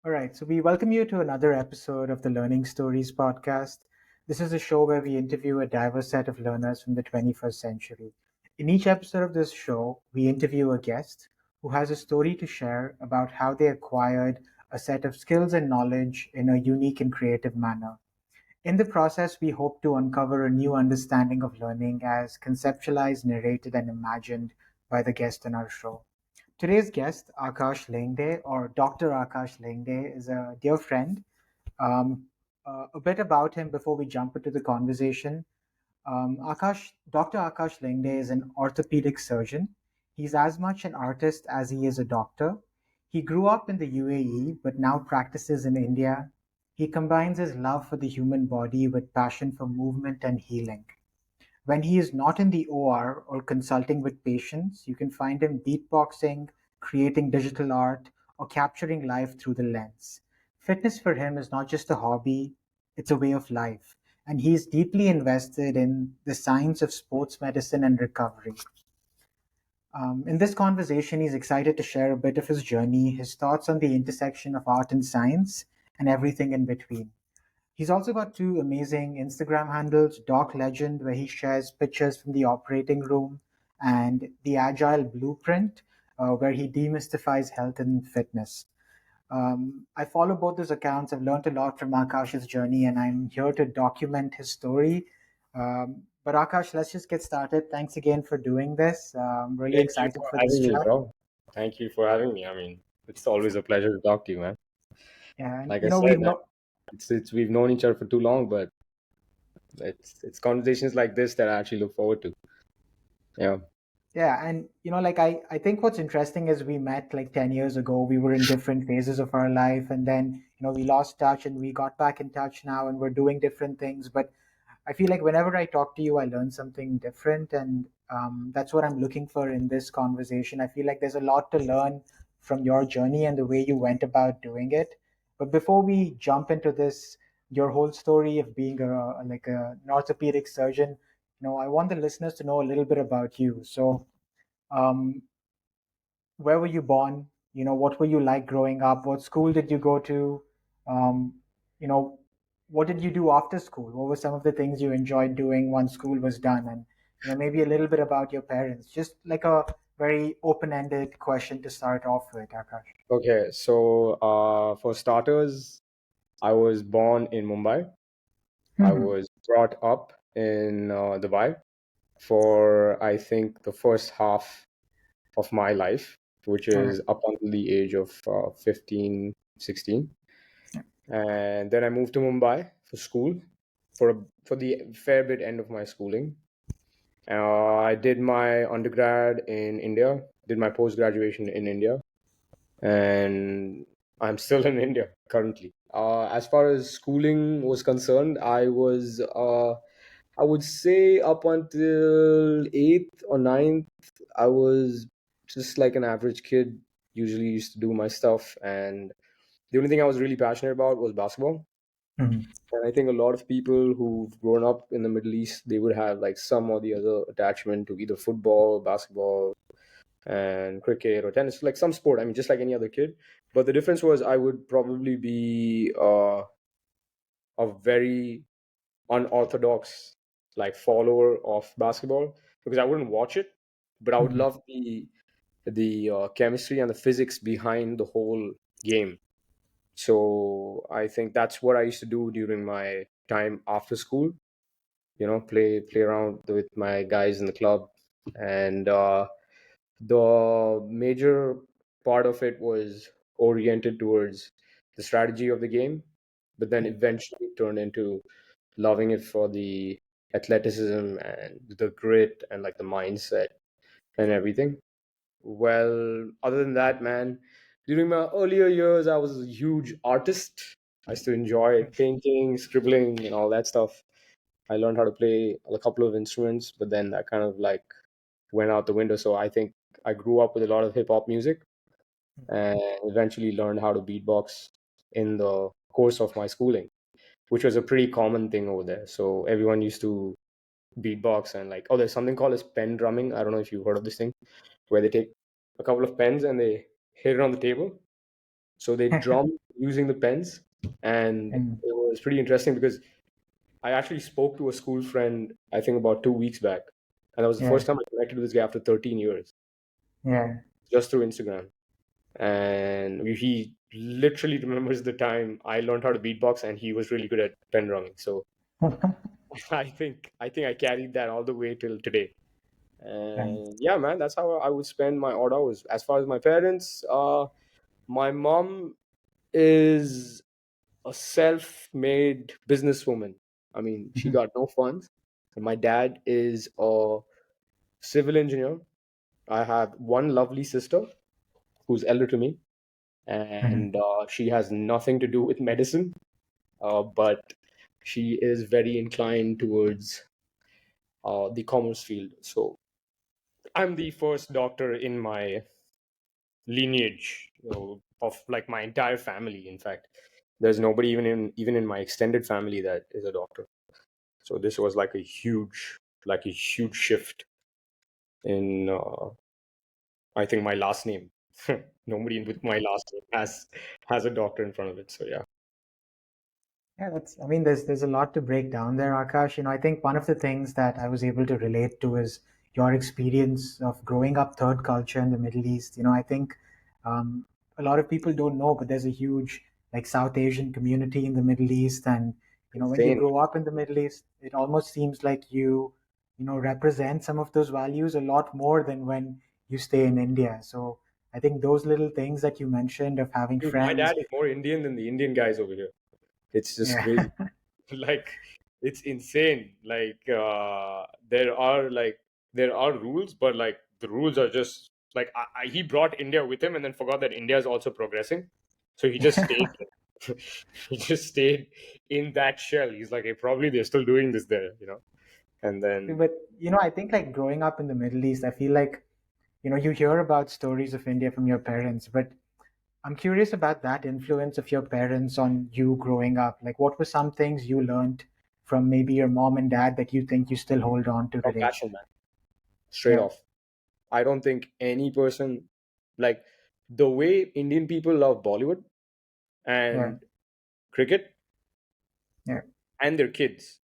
All right, so we welcome you to another episode of the Learning Stories podcast. This is a show where we interview a diverse set of learners from the 21st century. In each episode of this show, we interview a guest who has a story to share about how they acquired a set of skills and knowledge in a unique and creative manner. In the process, we hope to uncover a new understanding of learning as conceptualized, narrated, and imagined by the guest on our show. Today's guest, Aakash Lengde, or Dr. Aakash Lengde, is a dear friend. Um, a bit about him before we jump into the conversation. Dr. Aakash Lengde is an orthopedic surgeon. He's as much an artist as he is a doctor. He grew up in the U.A.E, but now practices in India. He combines his love for the human body with passion for movement and healing. When he is not in the OR or consulting with patients, you can find him beatboxing, creating digital art, or capturing life through the lens. Fitness for him is not just a hobby, it's a way of life. And he is deeply invested in the science of sports medicine and recovery. In this conversation, he's excited to share a bit of his journey, his thoughts on the intersection of art and science, and everything in between. He's also got two amazing Instagram handles, Doc Legend, where he shares pictures from the operating room, and The Agile Blueprint, where he demystifies health and fitness. I follow both those accounts. I've learned a lot from Akash's journey, and I'm here to document his story. But Akash, let's just get started. Thanks again for doing this. I'm really Thank you excited for for this having me, chat. bro. Thank you for having me. I mean, it's always a pleasure to talk to you, man. And Like I you know, said, we've man, no, it's we've known each other for too long, but it's conversations like this that I actually look forward to. Yeah. Yeah, and like I think what's interesting is we met like 10 years ago. We were in different phases of our life, and then we lost touch and we got back in touch now and we're doing different things. But I feel like whenever I talk to you, I learn something different, and that's what I'm looking for in this conversation. I feel like there's a lot to learn from your journey and the way you went about doing it. But before we jump into this, your whole story of being an orthopedic surgeon, I want the listeners to know a little bit about you. So, um, where were you born? What were you like growing up? What school did you go to? Um, you know, what did you do after school? What were some of the things you enjoyed doing once school was done? And maybe a little bit about your parents. Just like a very open-ended question to start off with, Akash. Okay. So, for starters, I was born in Mumbai. I Hmm. was brought up in Dubai for I think the first half of my life, which All right. is up until the age of 15, 16. And then I moved to Mumbai for school for the fair bit end of my schooling. I did my undergrad in India, did my post graduation in India, and I'm still in India currently. As far as schooling was concerned, I would say up until eighth or ninth, I was just like an average kid. Usually used to do my stuff, and the only thing I was really passionate about was basketball. Mhm. And I think a lot of people who've grown up in the Middle East, they would have like some or the other attachment to either football, basketball, and cricket or tennis, like some sport. I mean, just like any other kid. But the difference was I would probably be a very unorthodox like follower of basketball because I wouldn't watch it, but I would Mhm. love the chemistry and the physics behind the whole game. So I think that's what I used to do during my time after school. Play around with my guys in the club, and the major part of it was oriented towards the strategy of the game, but then eventually turned into loving it for the athleticism and the grit and like the mindset and everything. Well, other than that, man, during my earlier years, I was a huge artist. I used to enjoy painting, scribbling, and all that stuff. I learned how to play a couple of instruments, but then that kind of like went out the window. So I think I grew up with a lot of hip hop music and eventually learned how to beatbox in the course of my schooling, which was a pretty common thing over there. So everyone used to beatbox and like, oh, there's something called as pen drumming. I don't know if you've heard of this thing, where they take a couple of pens and they hit it on the table. So they drum using the pens, and it Mm. was pretty interesting because I actually spoke to a school friend, I think about 2 weeks back, and that was the Yeah. first time I connected with this guy after 13 years, Yeah. just through Instagram. And he literally remembers the time I learned how to beatbox, and he was really good at pen drumming. So I think I carried that all the way till today. Right. And yeah, man, that's how I would spend my odd hours. As far as my parents, my mom is a self-made businesswoman. I mean, she Mhm. got no funds. And my dad is a civil engineer. I have one lovely sister who's elder to me, Mhm. and she has nothing to do with medicine, but she is very inclined towards the commerce field. So I'm the first doctor in my lineage, of like my entire family. In fact, there's nobody even in my extended family that is a doctor. So this was like a huge shift in, I think, my last name. Nobody with my last name has a doctor in front of it. So yeah, Yeah, I mean, there's a lot to break down there, Akash. I think one of the things that I was able to relate to is your experience of growing up third culture in the Middle East. I think um, a lot of people don't know, but there's a huge like South Asian community in the Middle East, and when you insane. grow up in the Middle East, it almost seems like you represent some of those values a lot more than when you stay in India. So I think those little things that you mentioned of having Dude, my friends, dad is more Indian than the Indian guys over here. It's just yeah. crazy. Like it's insane. There are rules, but like the rules are just like he brought India with him and then forgot that India is also progressing. So he just stayed. He just stayed in that shell. He's like, hey, probably they're still doing this there. And then But I think like growing up in the Middle East, I feel like you hear about stories of India from your parents, but I'm curious about that influence of your parents on you growing up. Like, what were some things you learned from maybe your mom and dad that you think you still hold on to today? compassion, man, straight Yeah, off. I don't think any person, like, the way Indian people love Bollywood yeah, and cricket yeah, and their kids,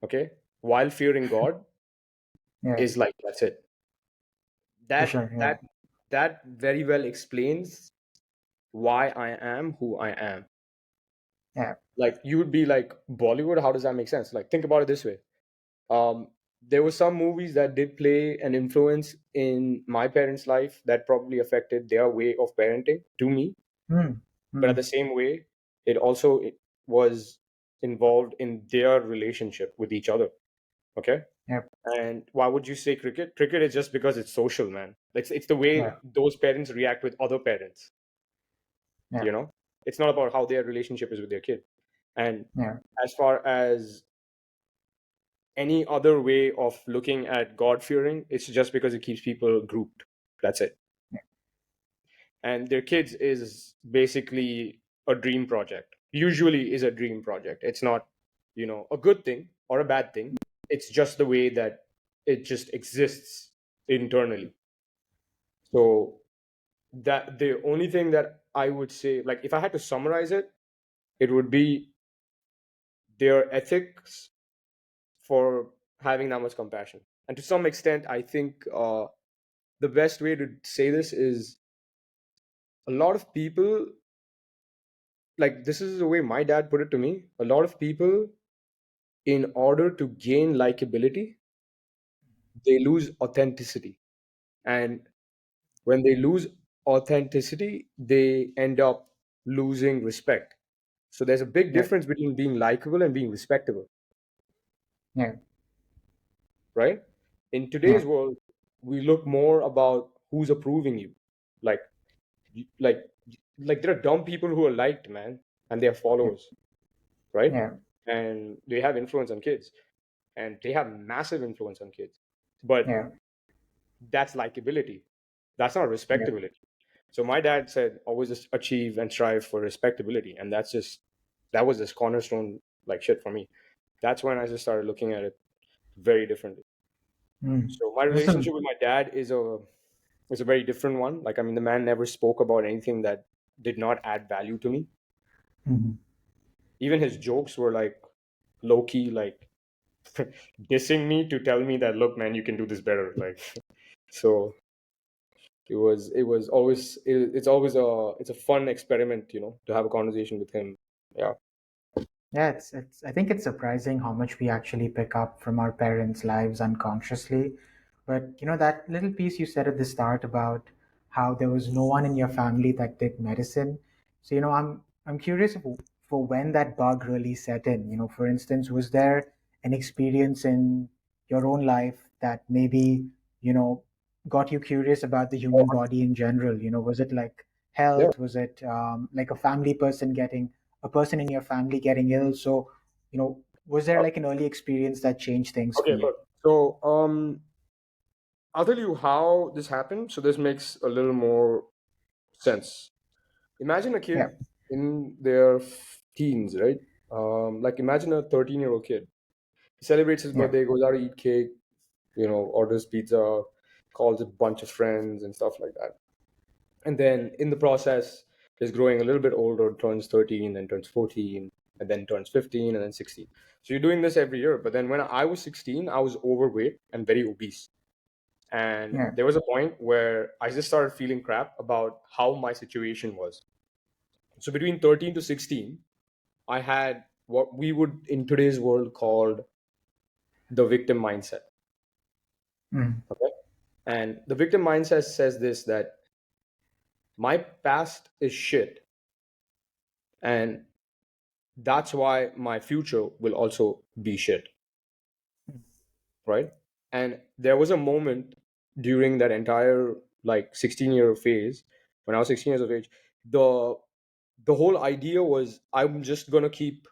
okay, while fearing God, yeah, is like that's it. for That sure. Yeah, that that very well explains why I am who I am. yeah. Like you would be like Bollywood, how does that make sense? Like think about it this way. Um, there were some movies that did play an influence in my parents' life that probably affected their way of parenting to me, Hmm. but at Hmm. the same way, it was involved in their relationship with each other. Okay. Yeah, And why would you say cricket? Cricket is just because it's social, man. It's the yeah, way those parents react with other parents, yeah, you know? It's not about how their relationship is with their kid. And yeah, as far as any other way of looking at God fearing, it's just because it keeps people grouped. That's it. yeah, And their kids is basically a dream project. Usually is a dream project. It's not, a good thing or a bad thing. It's just the way that it just exists internally. So that the only thing that I would say, like if I had to summarize it, it would be their ethics for having that much compassion. And to some extent, I think the best way to say this is a lot of people, like this is the way my dad put it to me. A lot of people, in order to gain likability, they lose authenticity. And when they lose authenticity, they end up losing respect. So there's a big yeah, difference between being likable and being respectable, yeah, right? In yeah, today's world, we look more about who's approving you. Like, like, like there are dumb people who are liked, man, and they have yeah, followers, right? yeah, And they have influence on kids, and they have massive influence on kids. But yeah, that's likability. That's not yeah. respectability. So my dad said, always just achieve and strive for respectability, and that was this cornerstone like shit for me. That's when I just started looking at it very differently. Mm. So my There's relationship some with my dad is a very different one. Like I mean, the man never spoke about anything that. did not add value to me. Mhm. Even his jokes were like low key, like dissing me to tell me that, look, man, you can do this better. Like, so it was always it's always a fun experiment, to have a conversation with him. Yeah. Yeah, it's I think it's surprising how much we actually pick up from our parents' lives unconsciously. But that little piece you said at the start about how there was no one in your family that did medicine. So I'm curious for when that bug really set in. For instance, was there an experience in your own life that maybe, you know, got you curious about the human body in general? Was it like Yeah. health? Was it like a person in your family getting ill? So, was there like an early experience that changed things for Okay, you? look. So, I'll tell you how this happened. So this makes a little more sense. Imagine a Yeah, kid in their teens, right? Like imagine a 13-year-old kid. He celebrates his yeah, birthday, goes out to eat cake, orders pizza, calls a bunch of friends and stuff like that. And then in the process, is growing a little bit older, turns 13, then turns 14, and then turns 15, and then 16. So you're doing this every year. But then when I was 16, I was overweight and very obese. And yeah. there was a point where I just started feeling crap about how my situation was. So between 13 to 16, I had what we would in today's world called the victim mindset. Mm. Okay. And the victim mindset says this, that my past is shit. And that's why my future will also be shit. Right. And there was a moment during that entire like 16-year phase, when I was 16 years of age, the the whole idea was I'm just gonna keep,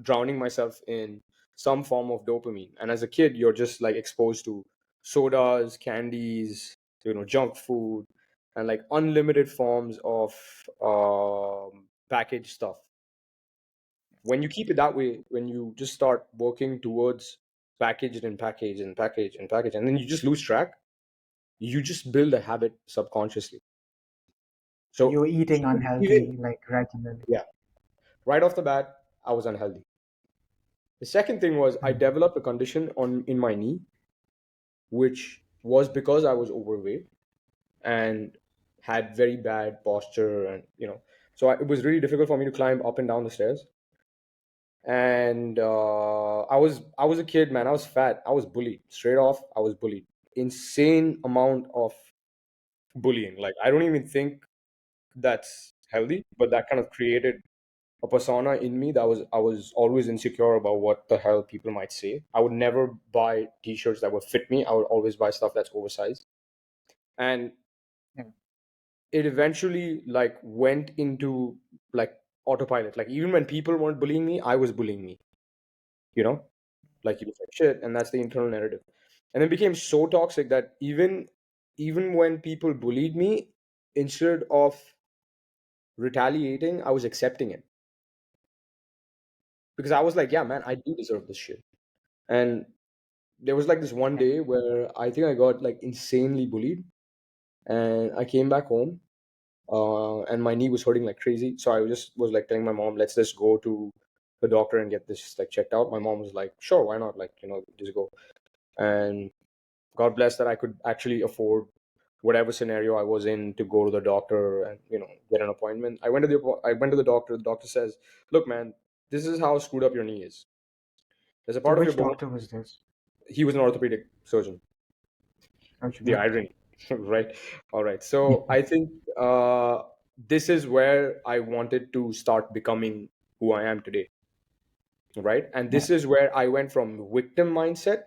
drowning myself in some form of dopamine. And as a kid, you're just like exposed to sodas, candies, junk food, and like unlimited forms of packaged stuff. When you keep it that way, when you just start working towards package and package and package and package, and then you just lose track, you just build a habit subconsciously. So you So were eating even, unhealthy, like regularly. yeah, right off the bat, I was unhealthy. The second thing was I Mm. developed a condition on in my knee, which was because I was overweight and had very bad posture, and it was really difficult for me to climb up and down the stairs. And I was a kid, man. I was fat. I was bullied straight off. I was bullied, insane amount of bullying. Like I don't even think that's healthy, but that kind of created a persona in me that I was always insecure about what the hell people might say. I would never buy t-shirts that would fit me. I would always buy stuff that's oversized. And Yeah. it eventually like went into like autopilot. Like even when people weren't bullying me, I was bullying me, you know? Like you look like shit, and that's the internal narrative. And it became so toxic that even when people bullied me, instead of retaliating, I was accepting it. Because I was like, yeah, man, I do deserve this shit. And there was like this one Yeah. day where I think I got like insanely bullied, and I came back home, and my knee was hurting like crazy. So I just was like telling my mom, let's just go to the doctor and get this like checked out. My mom was like, sure, why not? Like, just go. And God bless that I could actually afford whatever scenario I was in to go to the doctor and get an appointment. I went to the doctor. The doctor says, look, man, this is how screwed up your knee is. There's a So part of your which bone. doctor was this? He was an orthopedic surgeon. The Okay. irony. Right. All right. So I think this is where I wanted to start becoming who I am today. Right. And Yeah. this is where I went from victim mindset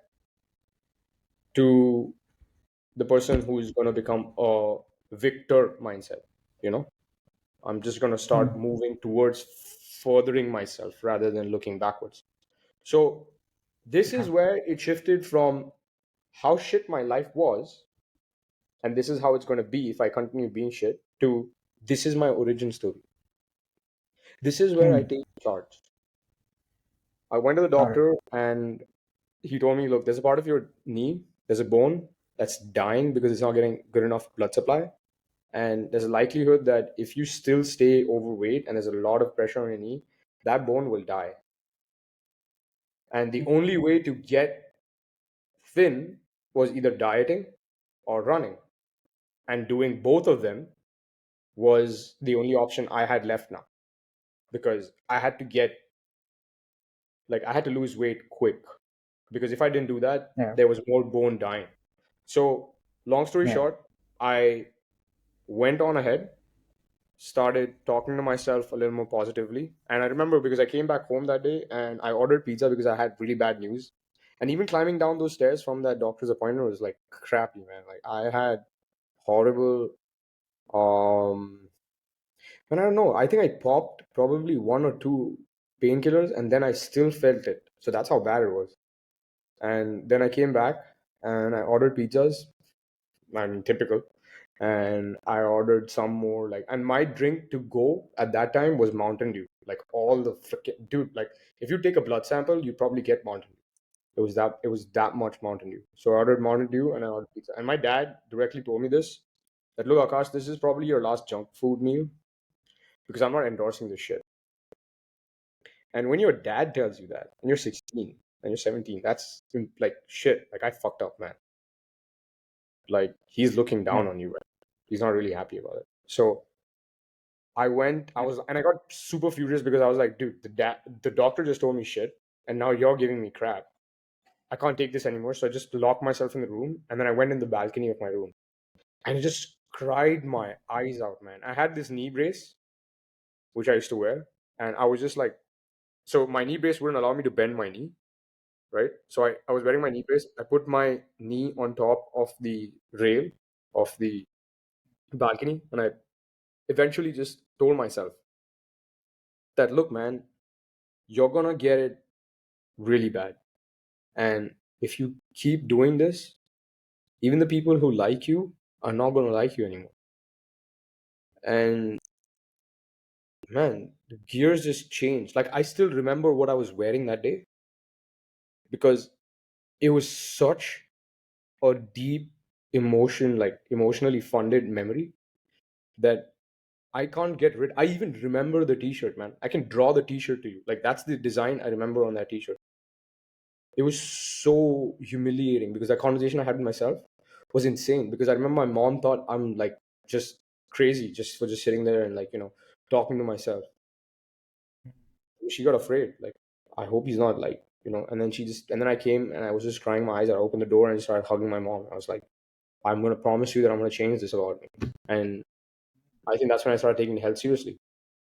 to the person who is going to become a victor mindset. You know, I'm just going to start Mm. moving towards furthering myself rather than looking backwards. So this Okay. is where it shifted from how shit my life was, and this is how it's going to be if I continue being shit, to this is my origin story. This is where I Mm. take charge. I went to the Got it. doctor and he told me, look, there's a part of your knee, there's a bone that's dying because it's not getting good enough blood supply. And there's a likelihood that if you still stay overweight and there's a lot of pressure on your knee, that bone will die. And the only way to get thin was either dieting or running. And doing both of them was the only option I had left now, because I had to lose weight quick, because if I didn't do that, Yeah. there was more bone dying. So, long story Yeah. short, I went on ahead, started talking to myself a little more positively. And I remember, because I came back home that day and I ordered pizza because I had really bad news. And even climbing down those stairs from that doctor's appointment was like crappy, man. Like I had horrible, um and I don't know, I think I popped probably one or two painkillers and then I still felt it. So that's how bad it was. And then I came back and I ordered pizzas. I mean, typical. And I ordered some more, like, and my drink to go at that time was Mountain Dew. Like all the frickin' dude, like if you take a blood sample, you probably get Mountain Dew. It was that much Mountain Dew. So I ordered Mountain Dew and I ordered pizza. And my dad directly told me this, that look, Akash, this is probably your last junk food meal, because I'm not endorsing this shit. And when your dad tells you that, and you're 16 and you're 17, that's like shit. Like I fucked up, man. Like he's looking Yeah. down on you, right? He's not really happy about it. So and I got super furious, because I was like, dude, the doctor just told me shit, and now you're giving me crap. I can't take this anymore. So I just locked myself in the room, and then I went in the balcony of my room, and I just cried my eyes out, man. I had this knee brace, which I used to wear, and I was just like, so my knee brace wouldn't allow me to bend my knee, right? So I was wearing my knee brace. I put my knee on top of the rail of the balcony, and I eventually just told myself that, look, man, you're gonna get it really bad. And if you keep doing this, even the people who like you are not gonna like you anymore. And man, the gears just changed. Like I still remember what I was wearing that day, because it was such a deep emotion, like emotionally funded memory, that I can't get rid. I even remember the t-shirt, man. I can draw the t-shirt to you. Like that's the design I remember on that t-shirt. It was so humiliating, because that conversation I had with myself was insane, because I remember my mom thought I'm like just crazy just for just sitting there and like, talking to myself. She got afraid, like, I hope he's not like, and then and then I came and I was just crying my eyes out. I opened the door and I started hugging my mom. I was like, I'm going to promise you that I'm going to change this about me. And I think that's when I started taking health seriously,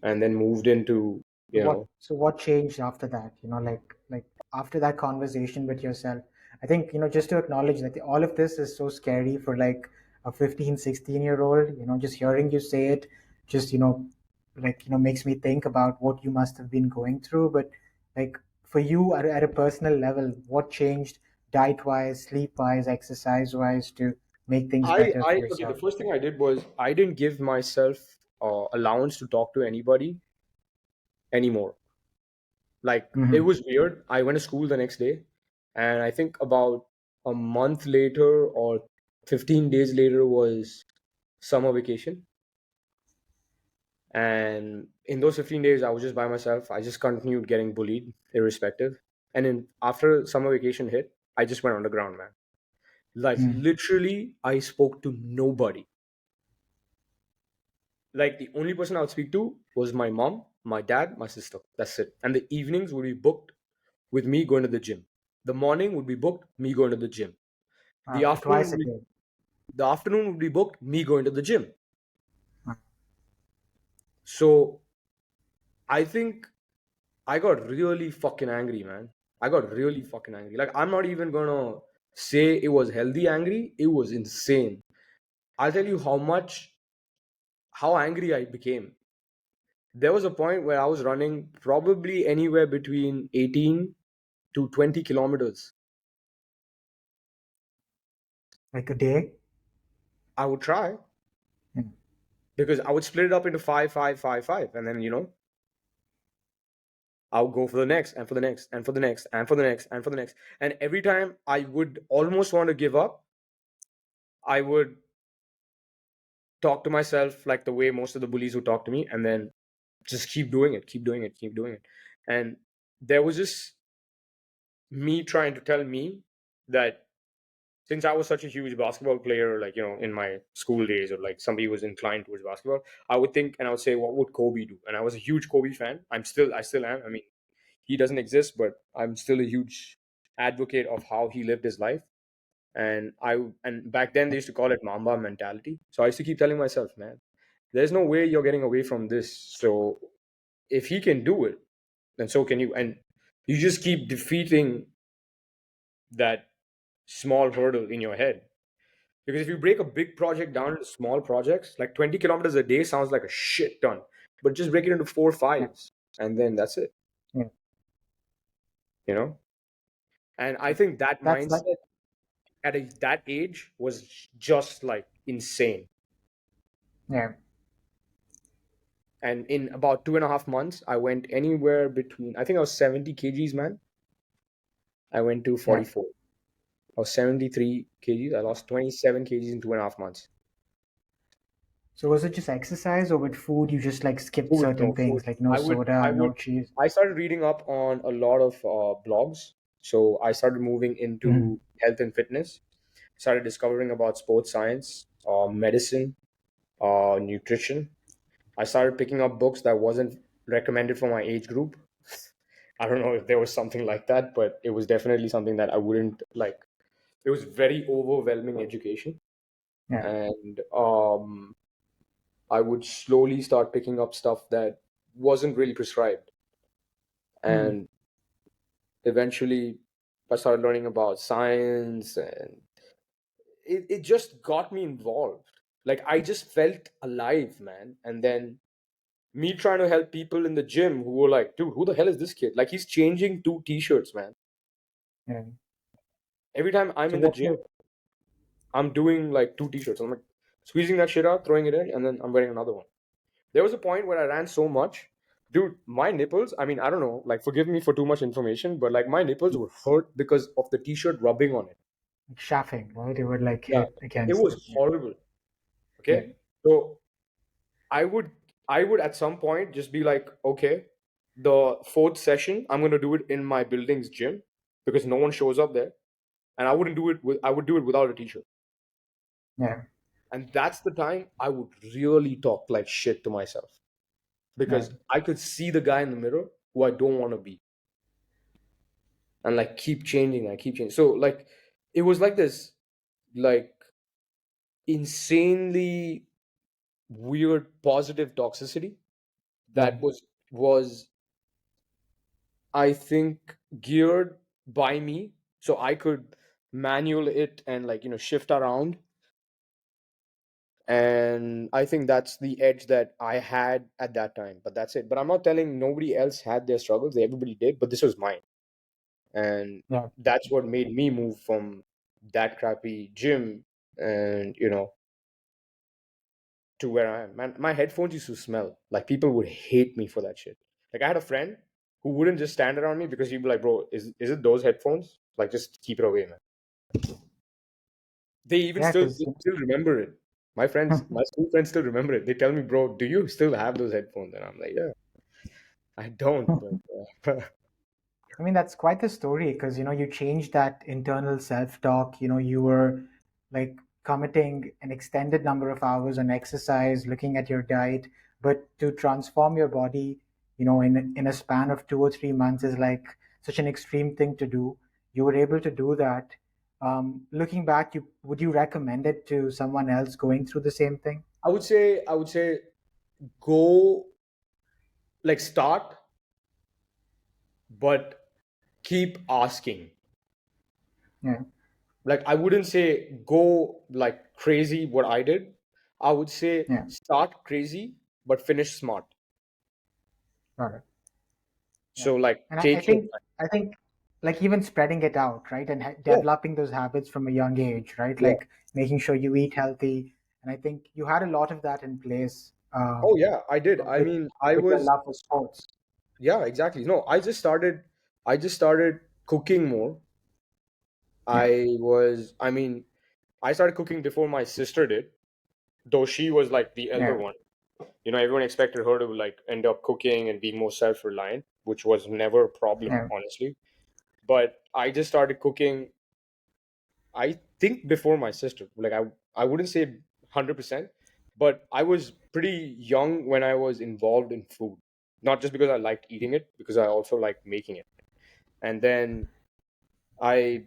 and then moved into, So you what know, so what changed after that? Like after that conversation with yourself. I think, just to acknowledge that all of this is so scary for like a 15, 16-year old, just hearing you say it, just, like, makes me think about what you must have been going through. But like for you at a personal level, what changed diet wise, sleep wise, exercise wise to make things better for okay, the yourself? first thing I did was I didn't give myself allowance to talk to anybody anymore. Like it Hmm. was weird. I went to school the next day, and I think about a month later or 15 days later was summer vacation. And in those 15 days, I was just by myself. I just continued getting bullied, irrespective. And then after summer vacation hit, I just went underground, man. Like literally, I spoke to nobody. Like the only person I would speak to was my mom, my dad, my sister. That's it. And the evenings would be booked with me going to the gym. The morning would be booked me going to the gym. The So afternoon twice would a be day. the afternoon would be booked me going to the gym. Uh, So I think I got really fucking angry, man. I got really fucking angry. Like I'm not even gonna say it was healthy angry. It was insane. I'll tell you how angry I became. There was a point where I was running probably anywhere between 18 to 20 kilometers. like a day. I would try, Yeah. because I would split it up into five, five, five, five, and then I'll go for the next and for the next and for the next and for the next and for the next. And every time I would almost want to give up, I would talk to myself like the way most of the bullies would talk to me, and then just keep doing it, keep doing it, keep doing it. And there was just me trying to tell me that since I was such a huge basketball player, like, in my school days, or like somebody who was inclined towards basketball, I would think and I would say, what would Kobe do? And I was a huge Kobe fan. I still am. I mean, he doesn't exist, but I'm still a huge advocate of how he lived his life. And back then they used to call it Mamba mentality. So I used to keep telling myself, man, there's no way you're getting away from this. So if he can do it, then so can you. And you just keep defeating that small hurdle in your head. Because if you break a big project down into small projects, like 20 kilometers a day sounds like a shit ton, but just break it into four Yeah. fives, and then that's it, Yeah. you know? And I think that That's that. mindset at that age was just like insane. Yeah. And in about 2.5 months, I went anywhere between, I think I was 70 kgs, man. I went to Yeah. 44. I was 73 kgs. I lost 27 kgs in 2.5 months. So was it just exercise, or with food you just like skipped Food, certain no food. things, like no I soda, would, no cheese? I started reading up on a lot of blogs. So I started moving Hmm. into health and fitness, started discovering about sports science, medicine, nutrition. I started picking up books that wasn't recommended for my age group. I don't know if there was something like that, but it was definitely something that I wouldn't like. It was very overwhelming education. Yeah. And I would slowly start picking up stuff that wasn't really prescribed. Hmm. And eventually, I started learning about science, and it just got me involved. Like, I just felt alive, man. And then me trying to help people in the gym who were like, dude, who the hell is this kid? Like, he's changing two t-shirts, man. Yeah. Every time I'm So in the what gym, you? I'm doing like two t-shirts. I'm like squeezing that shit out, throwing it in, and then I'm wearing another one. There was a point where I ran so much, dude, my nipples, I mean, I don't know, like, forgive me for too much information, but like my nipples would hurt because of the t-shirt rubbing on it. Like chafing, right? It would like Yeah, hit it against was it. Yeah. horrible. Yeah. Okay. So I would I would at some point just be like, okay, the fourth session, I'm gonna do it in my building's gym because no one shows up there. And I would do it without a t-shirt. Yeah. And that's the time I would really talk like shit to myself. Yeah. Because I could see the guy in the mirror who I don't want to be, and like keep changing, I keep changing. So like it was like this like insanely weird positive toxicity Yeah. that was I think geared by me so I could manual it and like shift around. And I think that's the edge that I had at that time, but that's it. But I'm not telling nobody else had their struggles, everybody did, but this was mine. And Yeah. that's what made me move from that crappy gym and to where I am. Man, my headphones used to smell like people would hate me for that shit. Like I had a friend who wouldn't just stand around me because he'd be like, bro, is it those headphones? Like just keep it away, man. They even Yeah. Because still remember it. My school friends still remember it. They tell me, bro, do you still have those headphones? And I'm like, yeah, I don't, but I mean, that's quite the story, because you changed that internal self-talk. You were like committing an extended number of hours on exercise, looking at your diet, but to transform your body, in a span of 2 or 3 months is like such an extreme thing to do. You were able to do that. Looking back, would you recommend it to someone else going through the same thing? I would say go like start, but keep asking. Yeah. Like I wouldn't say go like crazy what I did. I would say Yeah. start crazy but finish smart. Got it. Yeah. So like And I take your think time. I think like even spreading it out, right, and Yeah, developing those habits from a young age, right, yeah. like making sure you eat healthy. And I think you had a lot of that in place, Oh yeah, I did. I with mean, I your was love for sports. yeah, exactly. No, I just started cooking more. Yeah. I mean, I started cooking before my sister did. though she was like the elder Yeah. one. Everyone expected her to like end up cooking and being more self-reliant, which was never a problem, Yeah. honestly. But I just started cooking, I think, before my sister. Like I wouldn't say 100%, but I was pretty young when I was involved in food. Not just because I liked eating it, because I also liked making it. And then I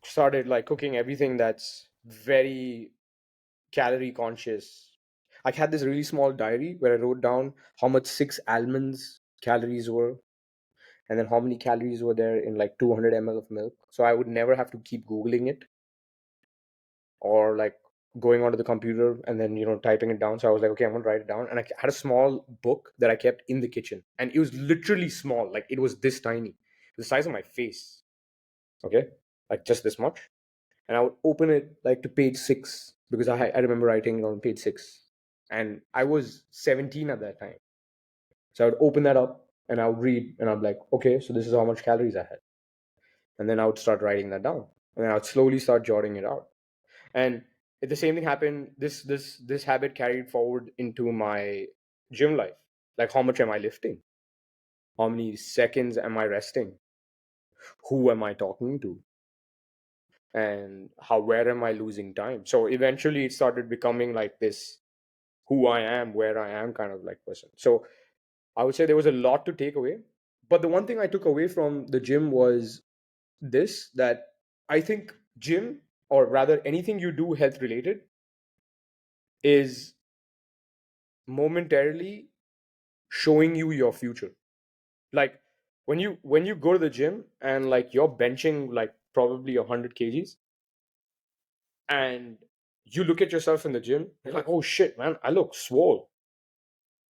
started like cooking everything that's very calorie conscious. I had this really small diary where I wrote down how much 6 almonds calories were, and then how many calories were there in like 200 ml of milk. So I would never have to keep Googling it, or like going onto the computer and then typing it down. So I was like, okay, I'm gonna write it down. And I had a small book that I kept in the kitchen, and it was literally small, like it was this tiny, the size of my face. Okay, like just this much. And I would open it like to page 6, because I remember writing it on page 6, and I was 17 at that time. So I would open that up and I would read, and I'm like, okay, so this is how much calories I had, and then I would start writing that down, and then I would slowly start jotting it out. And the same thing happened. This habit carried forward into my gym life. Like, how much am I lifting? How many seconds am I resting? Who am I talking to? And where am I losing time? So eventually it started becoming like this who I am, where I am kind of like person. So I would say there was a lot to take away. But the one thing I took away from the gym was this, that I think gym, or rather anything you do health related, is momentarily showing you your future. Like when you go to the gym and like you're benching like probably 100 kgs, and you look at yourself in the gym, you're like, oh shit, man, I look swole.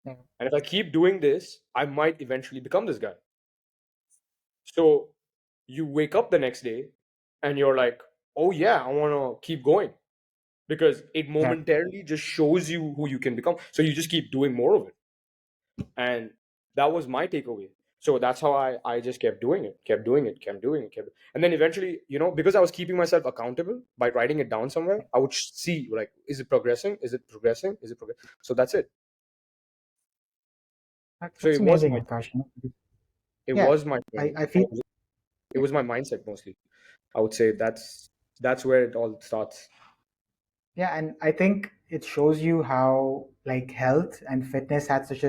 Yeah. And if I keep doing this, I might eventually become this guy. So you wake up the next day and you're like, oh yeah, I want to keep going, because it Yeah. momentarily just shows you who you can become. So you just keep doing more of it. And that was my takeaway. So that's how I just kept doing it, kept doing it, kept doing it, and then eventually, because I was keeping myself accountable by writing it down somewhere, I would see like, is it progressing? Is it progressing? Is it progressing? So that's it. So That's amazing, Akash. it Yeah, was my journey, I and feel. it was my mindset mostly. I would say that's where it all starts. Yeah, and I think it shows you how like health and fitness had such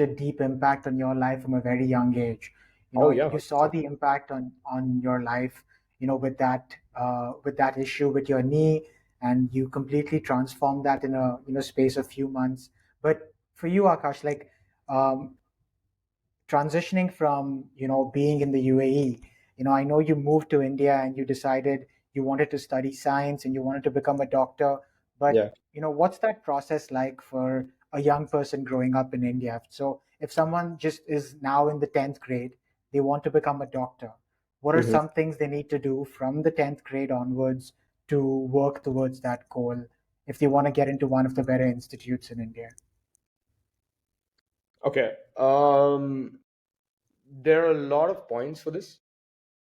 a deep impact on your life from a very young age. Oh yeah, You saw 100%. the impact on your life, with that issue with your knee, and you completely transformed that in a space of few months. But for you, Akash, like um, transitioning from being in the UAE, I know you moved to India and you decided you wanted to study science and you wanted to become a doctor, but Yeah. what's that process like for a young person growing up in India? So if someone just is now in the 10th grade, they want to become a doctor, what are Hmm. some things they need to do from the 10th grade onwards to work towards that goal if they want to get into one of the better institutes in India? Okay. There are a lot of points for this,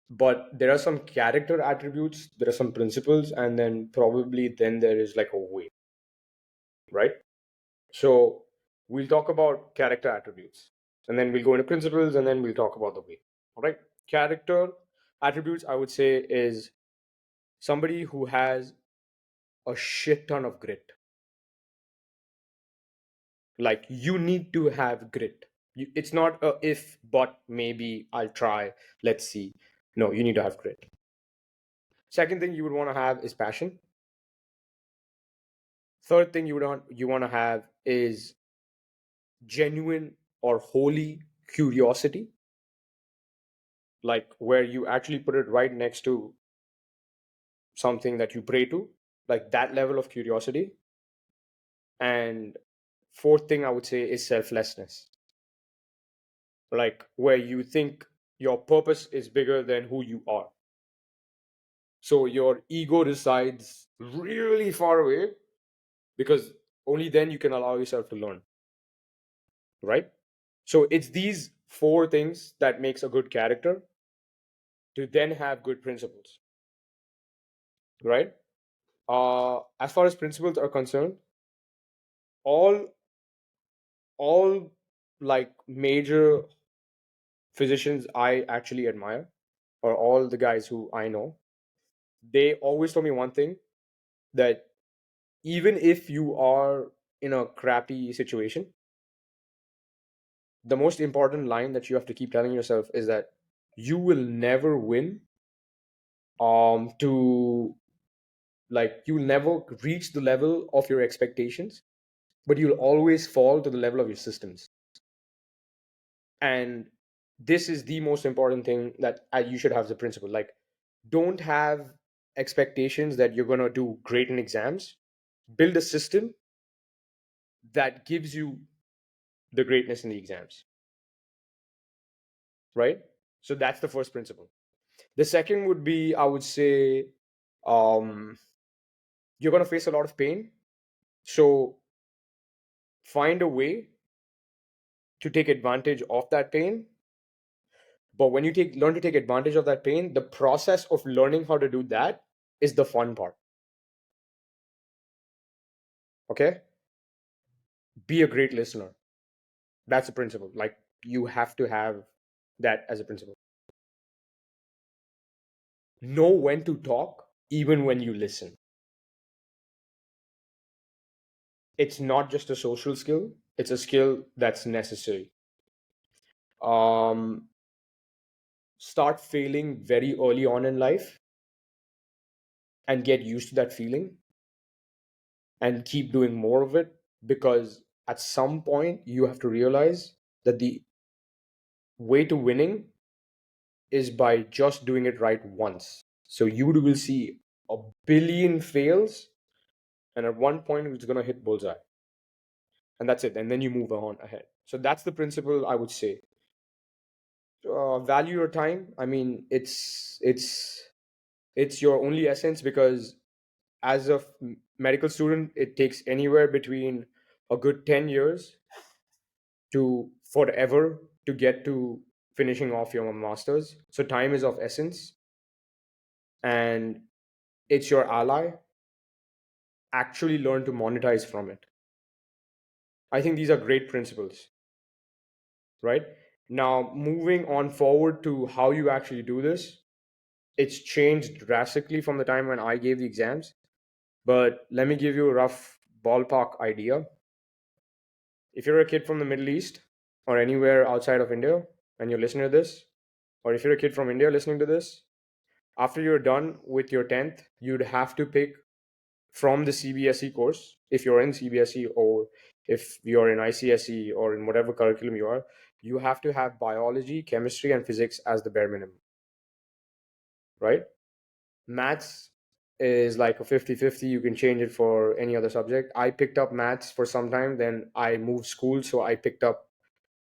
but there are some character attributes, there are some principles, and then there is like a way, right? So we'll talk about character attributes, and then we'll go into principles, and then we'll talk about the way. All right. Character attributes, I would say, is somebody who has a shit ton of grit. Like, you need to have grit. It's not a if, but, maybe, I'll try, let's see. No, you need to have grit. Second thing you would want to have is passion. Third thing you want to have is genuine or holy curiosity, like where you actually put it right next to something that you pray to, like that level of curiosity. And fourth thing I would say is selflessness, like where you think your purpose is bigger than who you are. So your ego resides really far away, because only then you can allow yourself to learn, right? So it's these four things that makes a good character, to then have good principles, right? As far as principles are concerned, all all like major physicians I actually admire, or all the guys who I know, they always told me one thing, that even if you are in a crappy situation, the most important line that you have to keep telling yourself is that you will never win, to like you'll never reach the level of your expectations, but you'll always fall to the level of your systems. And this is the most important thing that you should have as a principle. Like, don't have expectations that you're going to do great in exams. Build a system that gives you the greatness in the exams, right? So that's the first principle. The second would be, I would say, um, you're going to face a lot of pain. So find a way to take advantage of that pain. But when you learn to take advantage of that pain, the process of learning how to do that is the fun part. Okay? Be a great listener. That's a principle. Like, you have to have that as a principle. Know when to talk, even when you listen. It's not just a social skill, it's a skill that's necessary. Um, Start failing very early on in life and get used to that feeling and keep doing more of it, because at some point you have to realize that the way to winning is by just doing it right once. So you will see a billion fails, and at one point it's going to hit bullseye, and that's it. And then you move on ahead. So that's the principle I would say. Value your time. I mean, it's your only essence, because as a medical student, it takes anywhere between a good 10 years to forever to get to finishing off your masters. So time is of essence, and it's your ally. Actually learn to monetize from it. I think these are great principles, right? Now, moving on forward to how you actually do this, it's changed drastically from the time when I gave the exams. But let me give you a rough ballpark idea. If you're a kid from the Middle East or anywhere outside of India and you're listening to this, or if you're a kid from India listening to this, after you're done with your 10th, you'd have to pick from the CBSE course, if you're in CBSE, or if you're in ICSE, or in whatever curriculum you are, you have to have biology, chemistry, and physics as the bare minimum, right? Maths is like a 50-50. You can change it for any other subject. I picked up maths for some time, then I moved school, so I picked up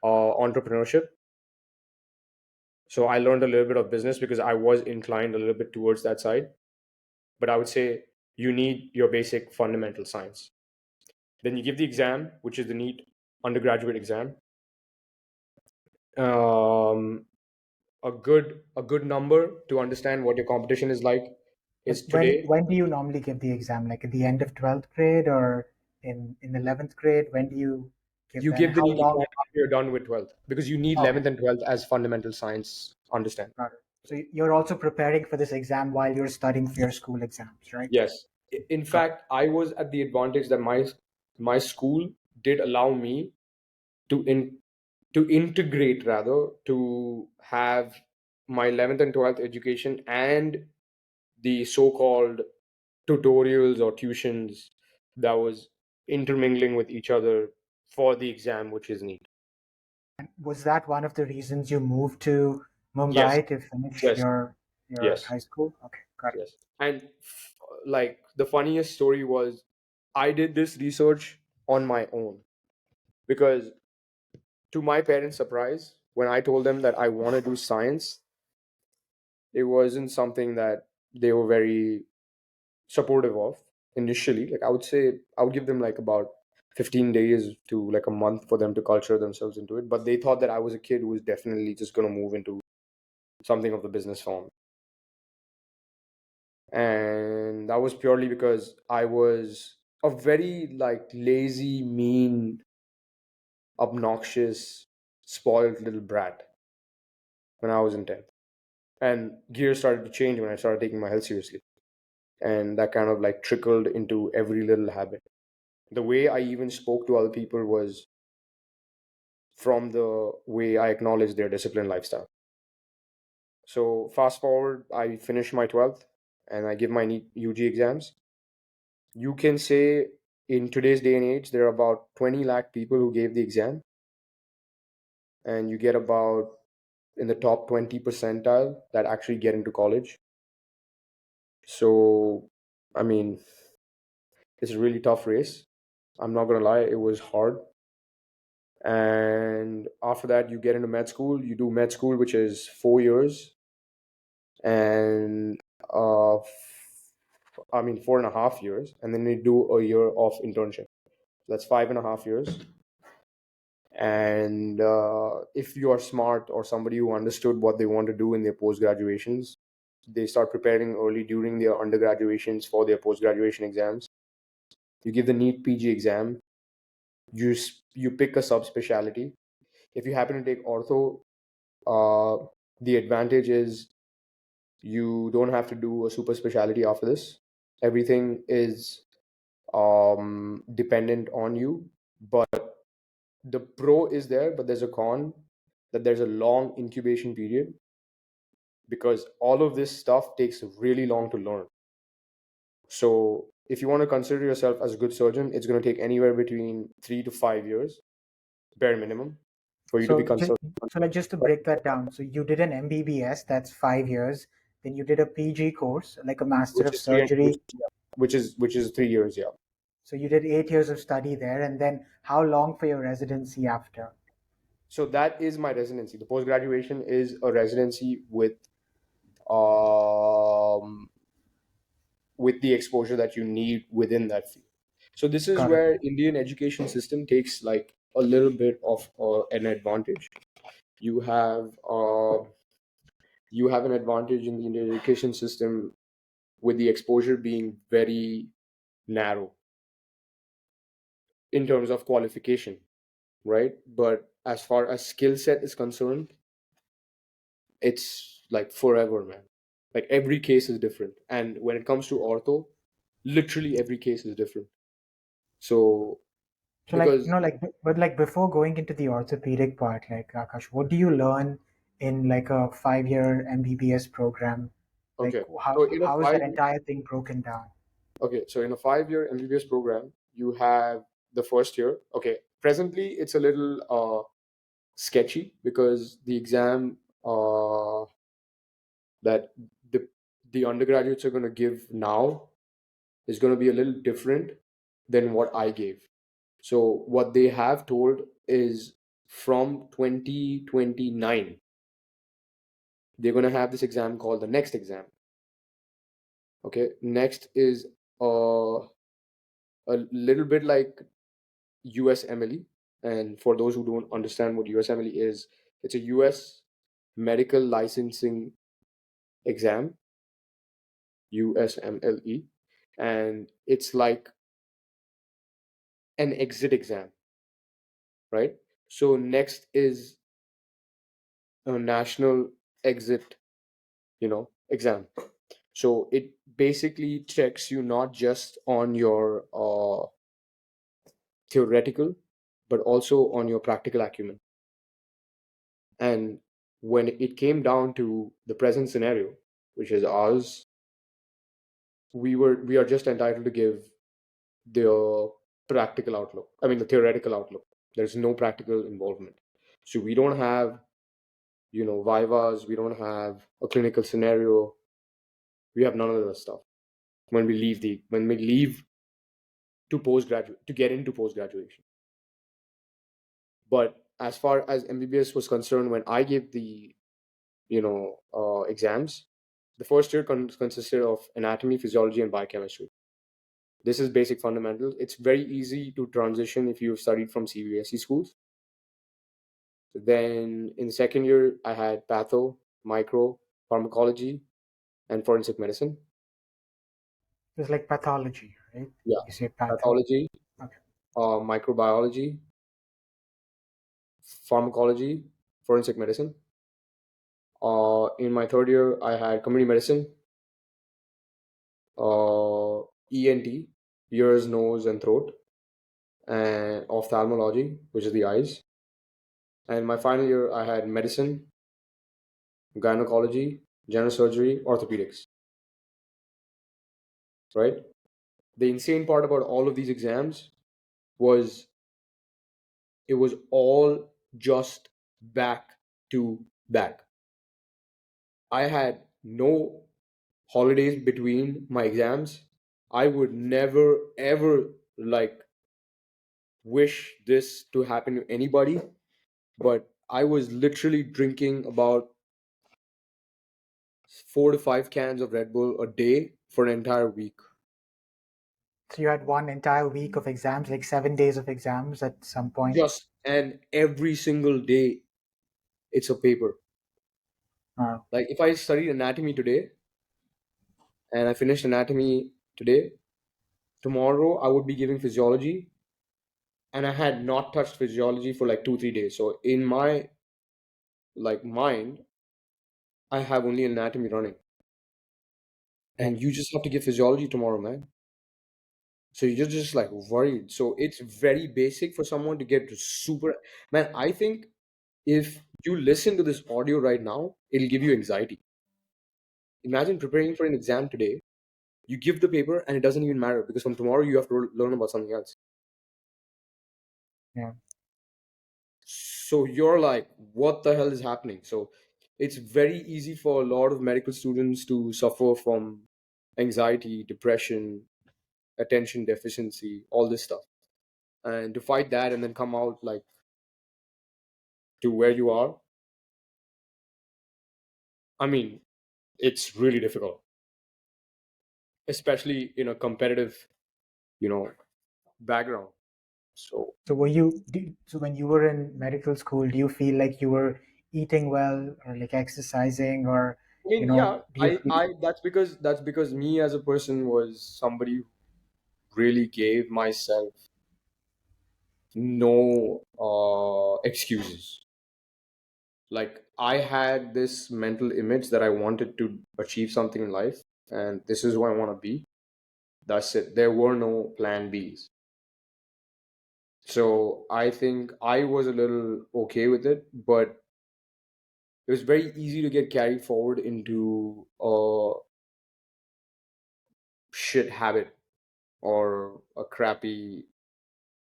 entrepreneurship. So I learned a little bit of business because I was inclined a little bit towards that side. But I would say you need your basic fundamental science. Then you give the exam, which is the NEET undergraduate exam. Um, a good number to understand what your competition is like But is when today. when do you normally give the exam? Like at the end of 12th grade or in 11th grade? When do you give You that? give And the how NEET long? exam after you're done with 12th, because you need Okay, 11th and 12th as fundamental science understand. got it. So you're also preparing for this exam while you're studying for your school exams, right? Yes. In Got fact, I was at the advantage that my school did allow me to integrate, rather, to have my 11th and 12th education and the so-called tutorials or tuitions that was intermingling with each other for the exam, which is neat. it. Was that one of the reasons you moved to Yes, Mumbai to finish yes, your yes, high school? Okay, got it. yes. And like the funniest story was, I did this research on my own, because to my parents' surprise, when I told them that I want to do science, it wasn't something that they were very supportive of initially. Like, I would say I would give them like about 15 days to like a month for them to culture themselves into it. But they thought that I was a kid who was definitely just going to move into something of the business form. And that was purely because I was a very like lazy, mean, obnoxious, spoiled little brat when I was in 10th. And gears started to change when I started taking my health seriously. And that kind of like trickled into every little habit. The way I even spoke to other people was from the way I acknowledged their disciplined lifestyle. So fast forward, I finish my 12th and I give my NEET UG exams. You can say in today's day and age, there are about 20 lakh people who gave the exam, and you get about in the top 20 percentile that actually get into college. So, I mean, it's a really tough race. I'm not gonna lie, it was hard. And after that, you get into med school. You do med school, which is 4 years, and I mean 4.5 years, and then you do a year of internship. That's 5.5 years. And if you are smart or somebody who understood what they want to do in their post graduations, they start preparing early during their undergraduations for their post graduation exams. You give the NEET PG exam. You pick a subspecialty. If you happen to take ortho, the advantage is you don't have to do a super specialty after this. Everything is dependent on you. But the pro is there, but there's a con that there's a long incubation period because all of this stuff takes really long to learn. So if you want to consider yourself as a good surgeon, it's going to take anywhere between 3 to 5 years, bare minimum, for you to be So, considered. so like just to break that down, so you did an MBBS, that's 5 years. Then you did a PG course, like a Master Which of is three, Surgery. which is 3 years, yeah. So you did 8 years of study there, and then how long for your residency after? So that is my residency. The post graduation is a residency um with the exposure that you need within that field. So this is Got it. where Indian education system takes like a little bit of an advantage. You have an advantage in the Indian education system with the exposure being very narrow in terms of qualification, right? But as far as skill set is concerned, it's like forever, man. Like every case is different. And when it comes to ortho, literally every case is different. So So like, because but like before going into the orthopedic part, like Akash, what do you learn in like a 5 year MBBS program? Like okay, so in a how is that five entire thing broken down? okay, so in a 5 year MBBS program, you have the first year. Okay, presently it's a little sketchy because the exam that the undergraduates are going to give now is going to be a little different than what I gave. So what they have told is from 2029 they're going to have this exam called the next exam. Okay, next is a little bit like USMLE. And for those who don't understand what USMLE is, it's a US medical licensing exam, USMLE, and it's like an exit exam, right? So next is a national exit, exam. So it basically checks you not just on your theoretical, but also on your practical acumen. And when it came down to the present scenario, which is ours, we are just entitled to give the practical outlook. I mean, the theoretical outlook. There's no practical involvement. So we don't have, vivas. We don't have a clinical scenario. We have none of that stuff when we leave to postgraduate to get into post graduation. But as far as MBBS was concerned, when I gave the exams, the first year consisted of anatomy, physiology, and biochemistry. This is basic fundamentals. It's very easy to transition if you've studied from CBSE schools. Then in the second year, I had patho, micro, pharmacology, and forensic medicine. It's like pathology. right? Yeah, You say patho. pathology, Okay. microbiology, pharmacology, forensic medicine. In my third year, I had community medicine, ENT, ears, nose, and throat, and ophthalmology, which is the eyes. And my final year, I had medicine, gynecology, general surgery, orthopedics, right? The insane part about all of these exams was it was all just back to back. I had no holidays between my exams. I would never ever like wish this to happen to anybody, but I was literally drinking about 4 to 5 cans of Red Bull a day for an entire week. So you had one entire week of exams, like 7 days of exams at some point. Just and every single day it's a paper. Uh, Like if I studied anatomy today and I finished anatomy today, tomorrow I would be giving physiology, and I had not touched physiology for like 2 3 days. So in my like mind, I have only anatomy running, yeah, and you just have to give physiology tomorrow, man. So you're just like worried. So it's very basic for someone to get to super. Man, I think if you listen to this audio right now, it'll give you anxiety. Imagine preparing for an exam today. You give the paper and it doesn't even matter because from tomorrow you have to learn about something else. yeah. So you're like, what the hell is happening? So it's very easy for a lot of medical students to suffer from anxiety, depression, attention deficiency, all this stuff. And to fight that and then come out like to where you are, I mean, it's really difficult, especially in a competitive, you know, background. So, So so when you were in medical school, do you feel like you were eating well or like exercising or, I mean, yeah, do you feel, that's because me as a person was somebody who really gave myself no excuses. Like I had this mental image that I wanted to achieve something in life, and this is who I want to be. That's it. There were no plan Bs. So I think I was a little okay with it, but it was very easy to get carried forward into a shit habit or a crappy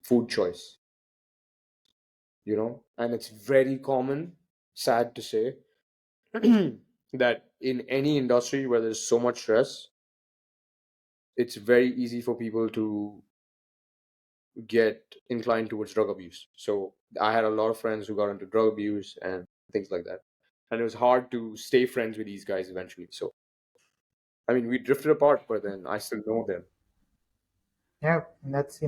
food choice, And it's very common, sad to say, that in any industry where there's so much stress, it's very easy for people to get inclined towards drug abuse. So I had a lot of friends who got into drug abuse and things like that. And it was hard to stay friends with these guys eventually. So, I mean, we drifted apart, but then I still know them. yeah, and that's,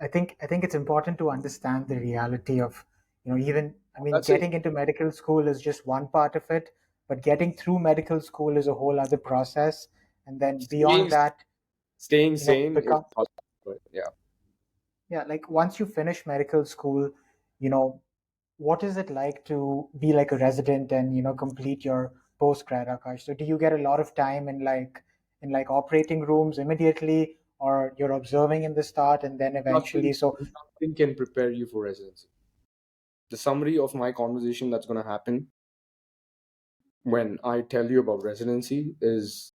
I think it's important to understand the reality of, even, I mean, That's it. getting into medical school is just one part of it, but getting through medical school is a whole other process. And then beyond Staying, that, staying sane is become, possible, but yeah. yeah, like once you finish medical school, you know, what is it like to be like a resident and complete your postgrad, Akash? So do you get a lot of time in like operating rooms immediately, or you're observing in the start and then Nothing, eventually? So nothing can prepare you for residency. The summary of my conversation that's going to happen when I tell you about residency is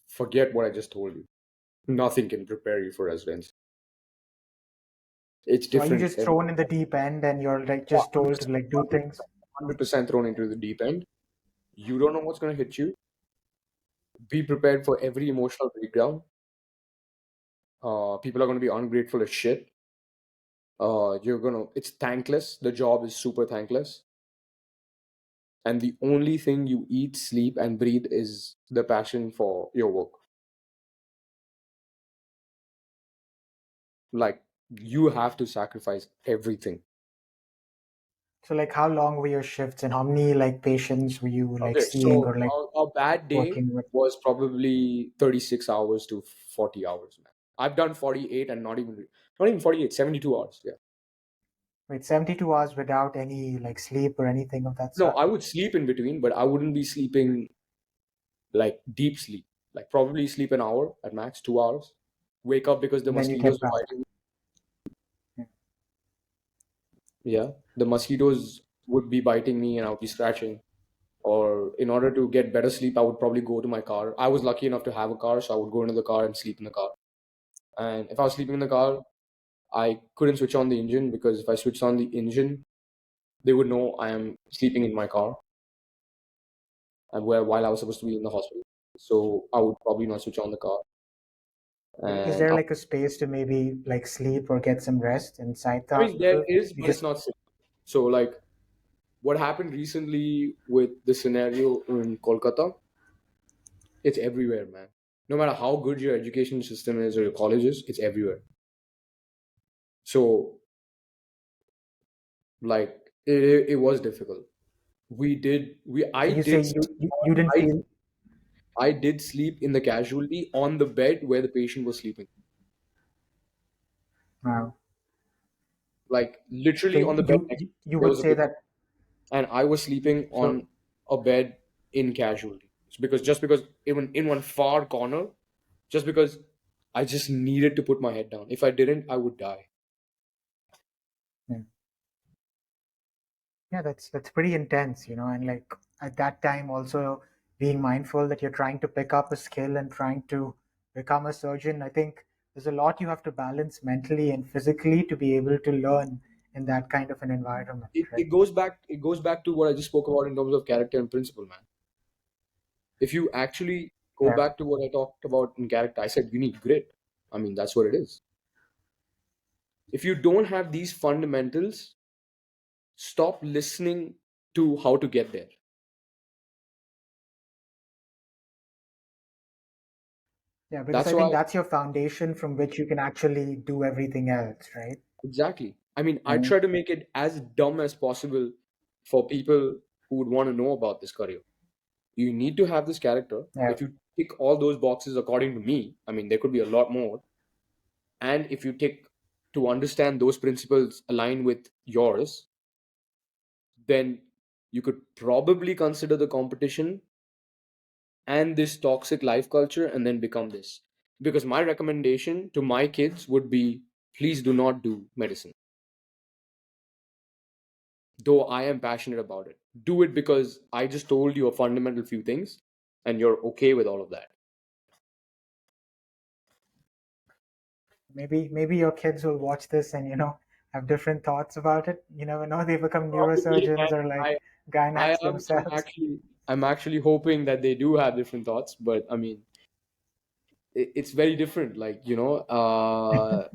forget what I just told you. Nothing can prepare you for residency. It's so are you different. just thrown in the deep end and you're like Yeah, just told to like do things? 100% thrown into the deep end. You don't know what's going to hit you. Be prepared for every emotional breakdown. People are going to be ungrateful as shit. It's thankless. The job is super thankless. And the only thing you eat, sleep, and breathe is the passion for your work. Like, you have to sacrifice everything. So like how long were your shifts and how many like patients were you like Okay, seeing so or like a bad day working with? was probably 36 hours to 40 hours, man. I've done 48 and not even 48, 72 hours. Yeah. Wait, 72 hours without any like sleep or anything of that No, sort? I would sleep in between, but I wouldn't be sleeping like deep sleep. Like probably sleep an hour at max, 2 hours. Wake up because the And then you mosquitoes get are back. biting me. Yeah. Yeah. The mosquitoes would be biting me and I would be scratching. Or in order to get better sleep, I would probably go to my car. I was lucky enough to have a car, so I would go into the car and sleep in the car. And if I was sleeping in the car, I couldn't switch on the engine because if I switched on the engine, they would know I am sleeping in my car and where while I was supposed to be in the hospital. So I would probably not switch on the car. Is And there like a space to maybe like sleep or get some rest inside the I mean, there hospital? is, You but it's just not safe. So, like, what happened recently with the scenario in Kolkata, it's everywhere, man. No matter how good your education system is or your college is, it's everywhere. So, like, it was difficult. so you say you didn't I, feel I did sleep in the casualty on the bed where the patient was sleeping. wow. Like, So literally on the bed next, you there would was a say patient. that And I was sleeping so on a bed in casualty. Because just because even in one far corner, just because I just needed to put my head down. If I didn't, I would die. yeah. Yeah, that's pretty intense, and like at that time also being mindful that you're trying to pick up a skill and trying to become a surgeon. I think there's a lot you have to balance mentally and physically to be able to learn in that kind of an environment, right? It goes back to what I just spoke about in terms of character and principle, man. If you actually go Yeah. back to what I talked about in character, I said you need grit. I mean, that's what it is. If you don't have these fundamentals, stop listening to how to get there. Yeah, because That's I why think that's your foundation from which you can actually do everything else, right? exactly. I mean, I Yeah. try to make it as dumb as possible for people who would want to know about this career. You need to have this character. Yeah. If you tick all those boxes according to me, I mean, there could be a lot more. And if you tick to understand those principles align with yours, then you could probably consider the competition and this toxic life culture and then become this. Because my recommendation to my kids would be please do not do medicine, though I am passionate about it. Do it because I just told you a fundamental few things and you're okay with all of that. Maybe your kids will watch this and have different thoughts about it. You never know, they become Probably, neurosurgeons or I, like I gynacs am themselves. I'm actually hoping that they do have different thoughts, but I mean, it's very different. Like, I'm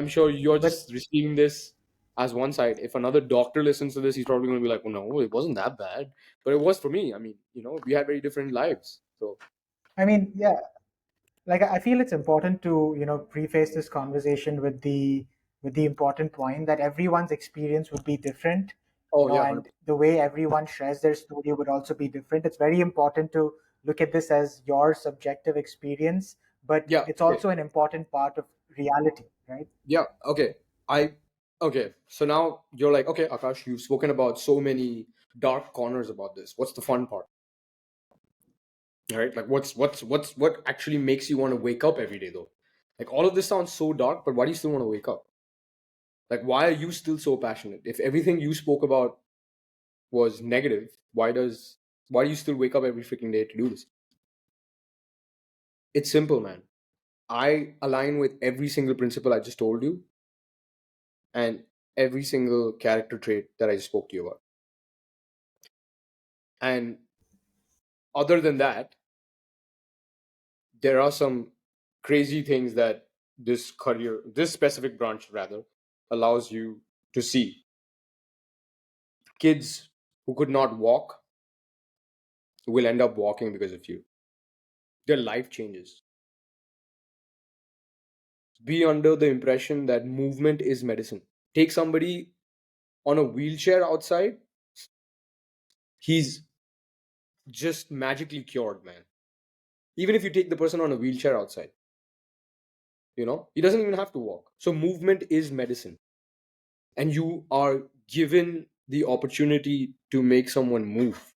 sure you're But just receiving this as one side. If another doctor listens to this, he's probably going to be like, "Oh no, it wasn't that bad," but it was for me. I mean, we had very different lives. So, I mean, yeah, like I feel it's important to preface this conversation with the important point that everyone's experience would be different, oh yeah, and the way everyone shares their story would also be different. It's very important to look at this as your subjective experience, but yeah, it's okay, also an important part of reality, right? yeah, okay. I okay. So now you're like, okay, Akash, you've spoken about so many dark corners about this. What's the fun part? All right, like what actually makes you want to wake up every day though? Like all of this sounds so dark, but why do you still want to wake up? Like why are you still so passionate? If everything you spoke about was negative, why do you still wake up every freaking day to do this? It's simple, man. I align with every single principle I just told you and every single character trait that I just spoke to you about. And other than that, there are some crazy things that this specific branch rather, allows you to see. Kids who could not walk will end up walking because of you. Their life changes. Be under the impression that movement is medicine. Take somebody on a wheelchair outside, he's just magically cured, man. Even if you take the person on a wheelchair outside, He doesn't even have to walk. So movement is medicine, and you are given the opportunity to make someone move.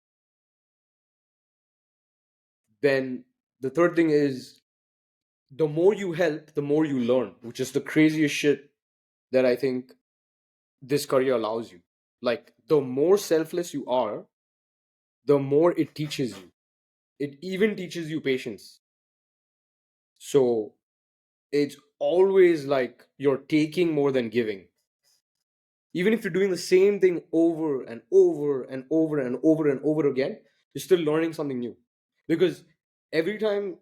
Then the third thing is, the more you help, the more you learn, which is the craziest shit that I think this career allows you. Like, the more selfless you are, the more it teaches you. It even teaches you patience. So it's always like you're taking more than giving. Even if you're doing the same thing over and over and over and over and over again, you're still learning something new. Because every time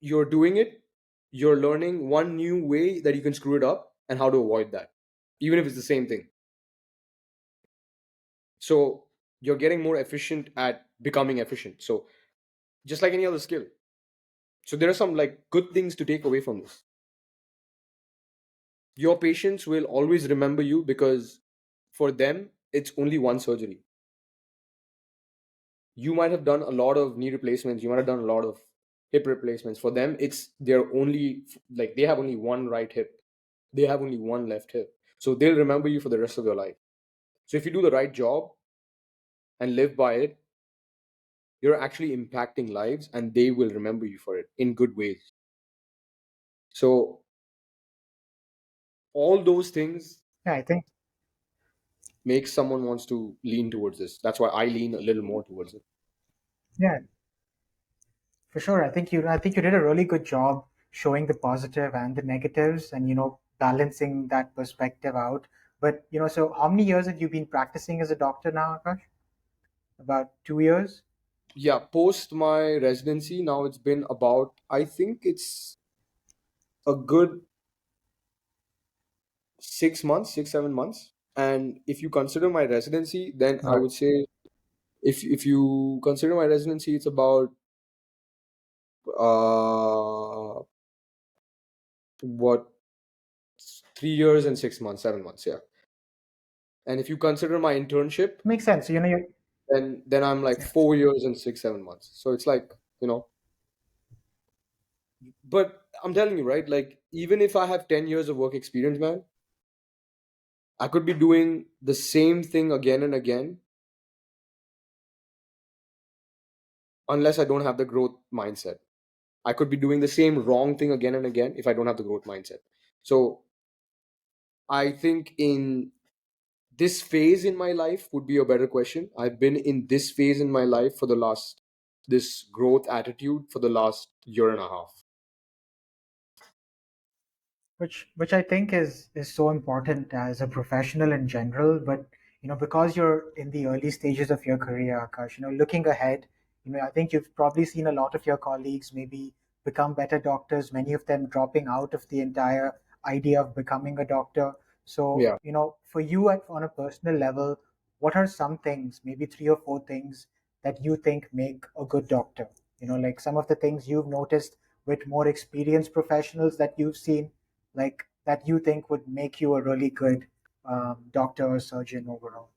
you're doing it, you're learning one new way that you can screw it up and how to avoid that, even if it's the same thing. So you're getting more efficient at becoming efficient. So just like any other skill. So there are some like good things to take away from this. Your patients will always remember you because for them, it's only one surgery. You might have done a lot of knee replacements, you might have done a lot of hip replacements. For them, it's their only, like, they have only one right hip, they have only one left hip. So they'll remember you for the rest of your life. So if you do the right job and live by it, you're actually impacting lives and they will remember you for it in good ways. So all those things Yeah, I think make someone wants to lean towards this. That's why I lean a little more towards it. yeah, for sure. I think you did a really good job showing the positive and the negatives, and balancing that perspective out. But so how many years have you been practicing as a doctor now, Akash? About 2 years. Yeah, post my residency, now it's been about, I think it's a good 6 months, 6 7 months. And if you consider my residency, then I Right. would say, if you consider my residency, it's about uh what 3 years and 6 months, 7 months, yeah. And if you consider my internship, Makes sense. So, then I'm like 4 years and 6 7 months. So it's like, you know, but I'm telling you, right? Like, even if I have 10 years of work experience, man, I could be doing the same thing again and again unless I don't have the growth mindset. I could be doing the same wrong thing again and again if I don't have the growth mindset. So I think in this phase in my life would be a better question. I've been in this phase in my life for the last, this growth attitude for the last year and a half. which I think is so important as a professional in general. But because you're in the early stages of your career, Akash, looking ahead, I think you've probably seen a lot of your colleagues maybe become better doctors. Many of them dropping out of the entire idea of becoming a doctor. So Yeah. for you, on a personal level, what are some things, maybe three or four things that you think make a good doctor? Like some of the things you've noticed with more experienced professionals that you've seen, like that you think would make you a really good doctor or surgeon overall.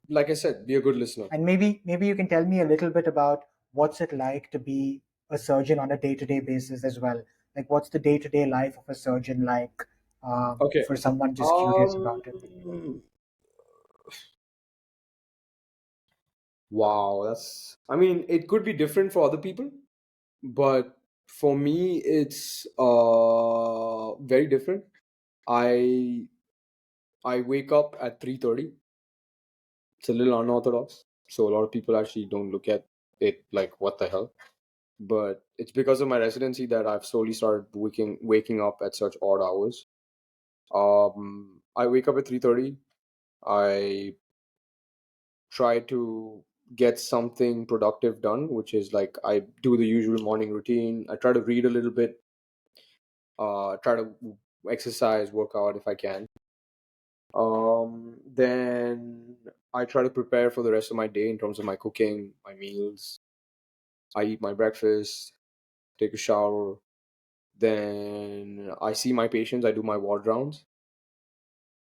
Like I said, be a good listener. And maybe you can tell me a little bit about what's it like to be a surgeon on a day-to-day basis as well. Like what's the day-to-day life of a surgeon like, Okay. for someone just curious Um, about it? wow, I mean, it could be different for other people, but for me, it's very different. I I wake up at 3:30. It's a little unorthodox, so a lot of people actually don't look at it like, what the hell. But it's because of my residency that I've slowly started waking up at such odd hours. I wake up at 3:30. I try to get something productive done, which is like I do the usual morning routine. I try to read a little bit, try to exercise, work out if I can. Then I try to prepare for the rest of my day in terms of my cooking, my meals. I eat my breakfast, take a shower. Then I see my patients. I do my ward rounds.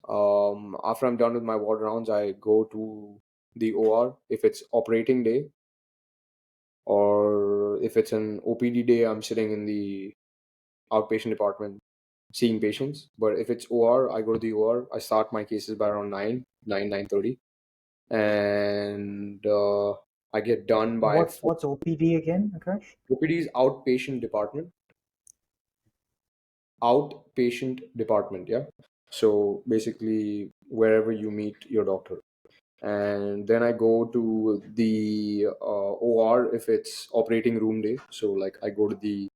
After I'm done with my ward rounds, I go to the OR if it's operating day, or if it's an OPD day, I'm sitting in the outpatient department seeing patients. But if it's OR, I go to the OR. I start my cases by around 9:30, and I get done And by what's OPD again, Akash? OPD's outpatient department. Outpatient department, yeah. So basically, wherever you meet your doctor, and then I go to the OR if it's operating room day. So like I go to the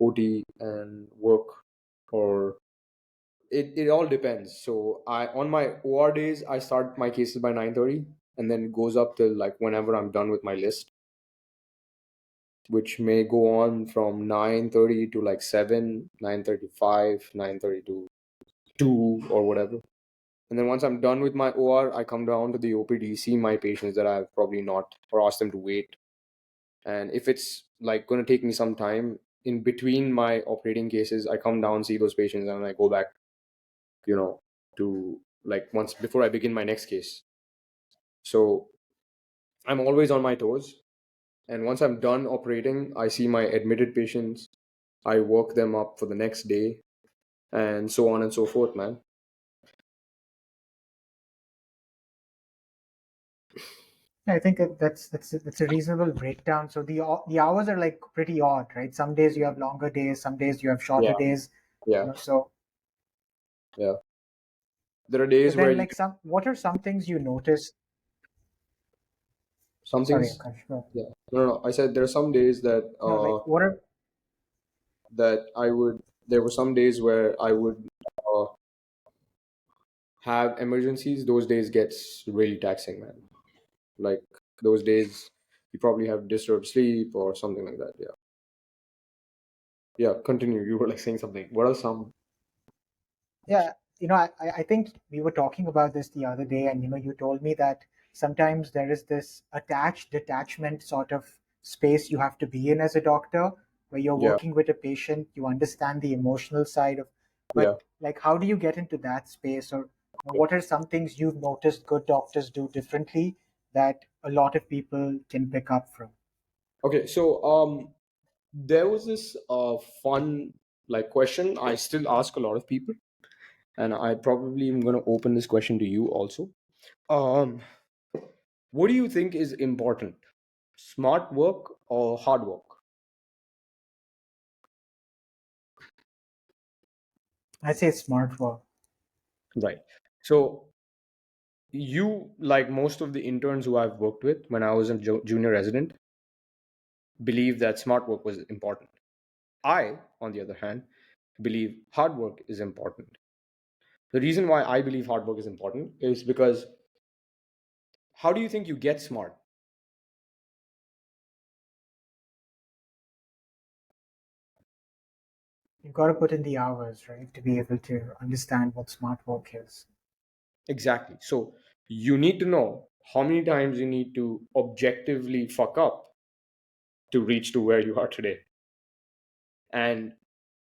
OT and work, or it all depends. So I on my OR days I start my cases by 9:30, and then it goes up till like whenever I'm done with my list, which may go on from 9:30 to like 7, 9:35, 9:30 to 2 or whatever. And then once I'm done with my OR, I come down to the OPD, see my patients that I've probably not, or ask them to wait. And if it's like going to take me some time in between my operating cases, I come down, see those patients, and I go back, you know, to like once before I begin my next case. So I'm always on my toes. And once I'm done operating, I see my admitted patients, I work them up for the next day, and so on and so forth, man. I think that's a reasonable breakdown. So the hours are like pretty odd, right? Some days you have longer days, some days you have shorter Yeah, days. yeah, So yeah. There are but days where then you like what are some things you notice? some Sorry, things. Akash. No, Yeah, no, no, no. I said there are some days that no, like what are I would. There were some days where I would uh, have emergencies. Those days gets really taxing, man. Like those days, you probably have disturbed sleep or something like that. Yeah, yeah. Continue. You were like saying something. What are some? Yeah, I think we were talking about this the other day, and you told me that sometimes there is this attached detachment sort of space you have to be in as a doctor, where you're Yeah, working with a patient, you understand the emotional side of, yeah. but like, how do you get into that space, or what are some things you've noticed good doctors do differently that a lot of people can pick up from? Okay, so there was this fun like question I still ask a lot of people, and I probably am gonna open this question to you also. Um, what do you think is important? Smart work or hard work? I'd say it's smart work. Right. So you, like most of the interns who I've worked with when I was a junior resident, believe that smart work was important. I, on the other hand, believe hard work is important. The reason why I believe hard work is important is because how do you think you get smart? You've got to put in the hours, right, to be able to understand what smart work is. Exactly. So you need to know how many times you need to objectively fuck up to reach to where you are today. And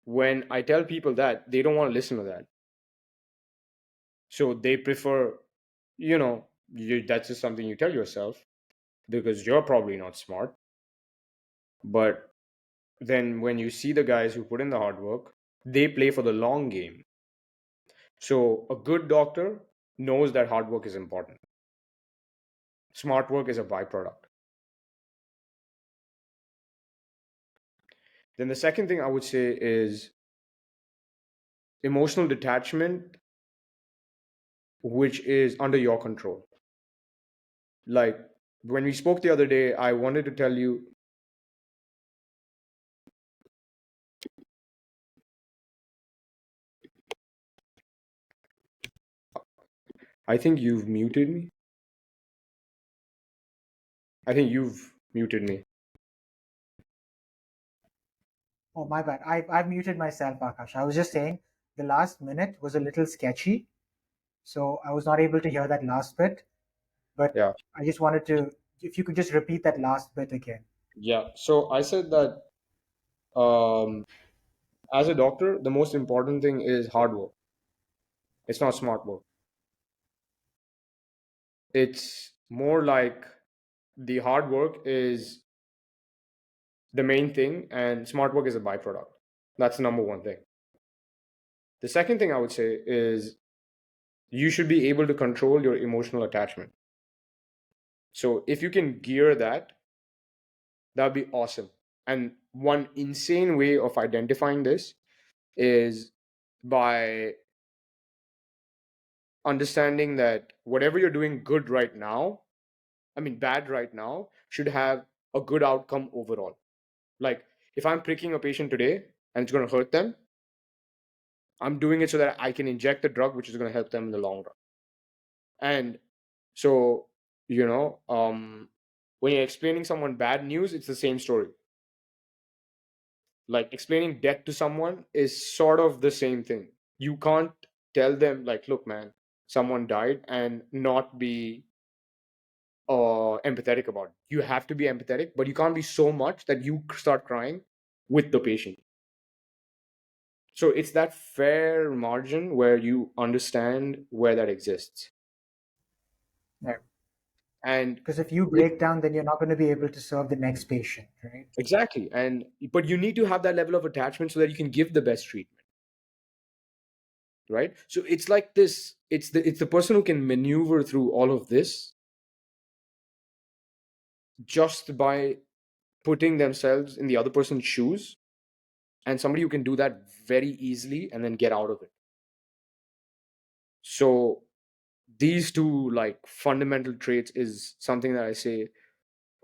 when I tell people that, they don't want to listen to that. So they prefer, that's just something you tell yourself because you're probably not smart. But then when you see the guys who put in the hard work, they play for the long game. So a good doctor knows that hard work is important. Smart work is a byproduct. Then the second thing I would say is emotional detachment, which is under your control. Like when we spoke the other day, I wanted to tell you, I think you've muted me. I think you've muted me. Oh, my bad. I've muted myself, Akash. I was just saying the last minute was a little sketchy, so I was not able to hear that last bit. But Yeah. I just wanted to, if you could just repeat that last bit again. Yeah. So I said that um, as a doctor, the most important thing is hard work. It's not smart work. It's more like the hard work is the main thing, and smart work is a byproduct. That's the number one thing. The second thing I would say is you should be able to control your emotional attachment. So if you can gear that, that'd be awesome. And one insane way of identifying this is by understanding that whatever you're doing good right now, I mean, bad right now, should have a good outcome overall. Like, if I'm pricking a patient today and it's going to hurt them, I'm doing it so that I can inject the drug which is going to help them in the long run. And so, when you're explaining someone bad news, it's the same story. Like, explaining death to someone is sort of the same thing. You can't tell them, like, look, man, someone died, and not be empathetic about it. You have to be empathetic, but you can't be so much that you start crying with the patient. So it's that fair margin where you understand where that exists. Right. And Because if you if, break down, then you're not going to be able to serve the next patient, right? exactly. And but you need to have that level of attachment so that you can give the best treatment. Right? So it's like this, it's the person who can maneuver through all of this just by putting themselves in the other person's shoes, and somebody who can do that very easily and then get out of it. So these two like fundamental traits is something that I say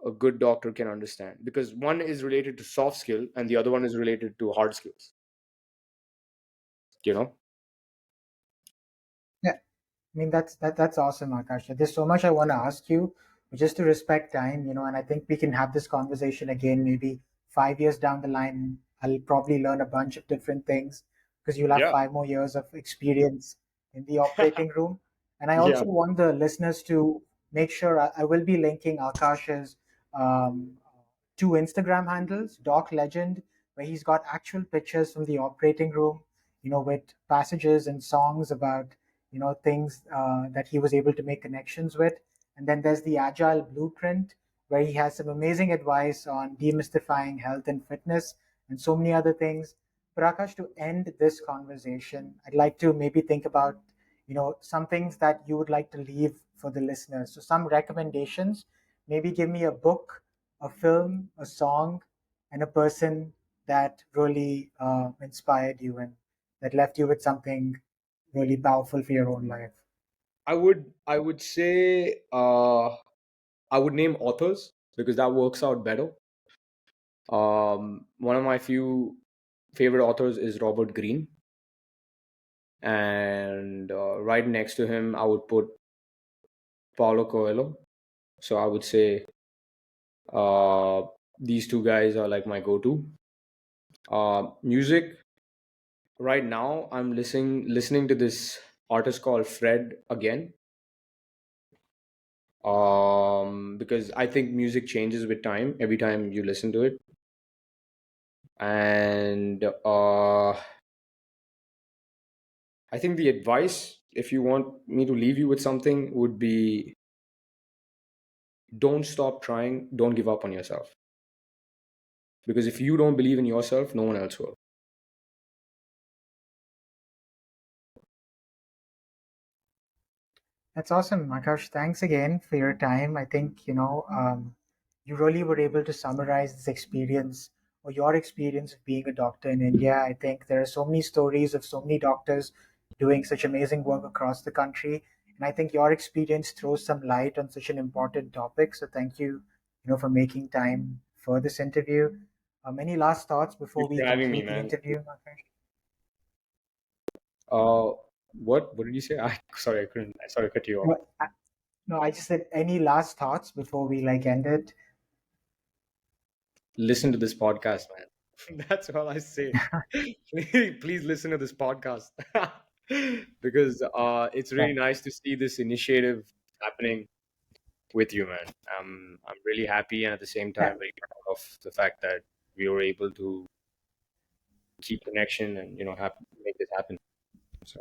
a good doctor can understand, because one is related to soft skill and the other one is related to hard skills, you know. Yeah. I mean, that's awesome, Akash. There's so much I want to ask you, but just to respect time, and I think we can have this conversation again maybe 5 years down the line. I'll probably learn a bunch of different things because you'll have Yeah. 5 more years of experience in the operating room. And I Yeah. also want the listeners to make sure I will be linking Akash's um, two Instagram handles, Doc Legend, where he's got actual pictures from the operating room, with passages and songs about things that he was able to make connections with. And then there's the Agile Blueprint, where he has some amazing advice on demystifying health and fitness and so many other things. Prakash, to end this conversation, I'd like to maybe think about some things that you would like to leave for the listeners. So some recommendations. Maybe give me a book, a film, a song, and a person that really inspired you and that left you with something really powerful for your own life. I would say I would name authors because that works out better. One of my few favorite authors is Robert Greene, and right next to him I would put Paulo Coelho. So I would say uh, these two guys are like my go-to. Music right now, I'm listening to this artist called Fred again. Because I think music changes with time every time you listen to it. And I think the advice, if you want me to leave you with something, would be don't stop trying, don't give up on yourself. Because if you don't believe in yourself, no one else will. That's awesome, Akash. Thanks again for your time. I think, you really were able to summarize this experience or your experience of being a doctor in India. I think there are so many stories of so many doctors doing such amazing work across the country. And I think your experience throws some light on such an important topic. So thank you, for making time for this interview. Any last thoughts before Thanks we for having me, complete the man. interview, Akash? Uh, what did you say? Sorry, I couldn't. Sorry, I cut you off. No, no, I just said any last thoughts before we end it. Listen to this podcast, man. That's all I say. Please listen to this podcast because it's Yeah. really nice to see this initiative happening with you, man. I'm really happy and at the same Yeah. time very proud of the fact that we were able to keep connection and make this happen. So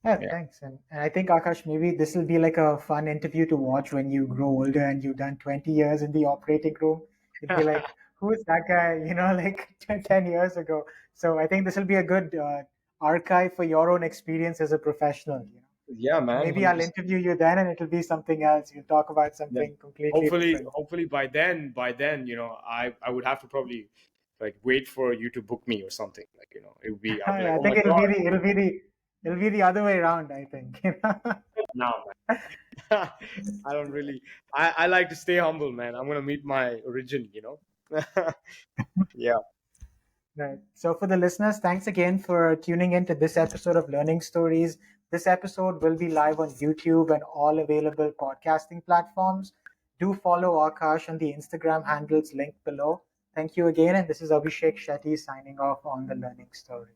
Yeah, yeah, thanks. And I think, Akash, maybe this will be like a fun interview to watch when you grow older and you've done 20 years in the operating room. You'll be like, who's that guy? Like 10 years ago. So I think this will be a good archive for your own experience as a professional. Yeah, man, Maybe I'll 100%. interview you then, and it'll be something else. You'll talk about Yeah. something completely Hopefully, different. hopefully by then, I would have to probably like wait for you to book me or something. Like, it would be, I'll be like, I oh my think God, it'll be the other way around. I think. now, man. I don't really, I like to stay humble, man. I'm gonna meet my origin. Yeah. Right. So, for the listeners, thanks again for tuning in to this episode of Learning Stories. This episode will be live on YouTube and all available podcasting platforms. Do follow Akash on the Instagram handles linked below. Thank you again. And this is Abhishek Shetty signing off on The Learning Story.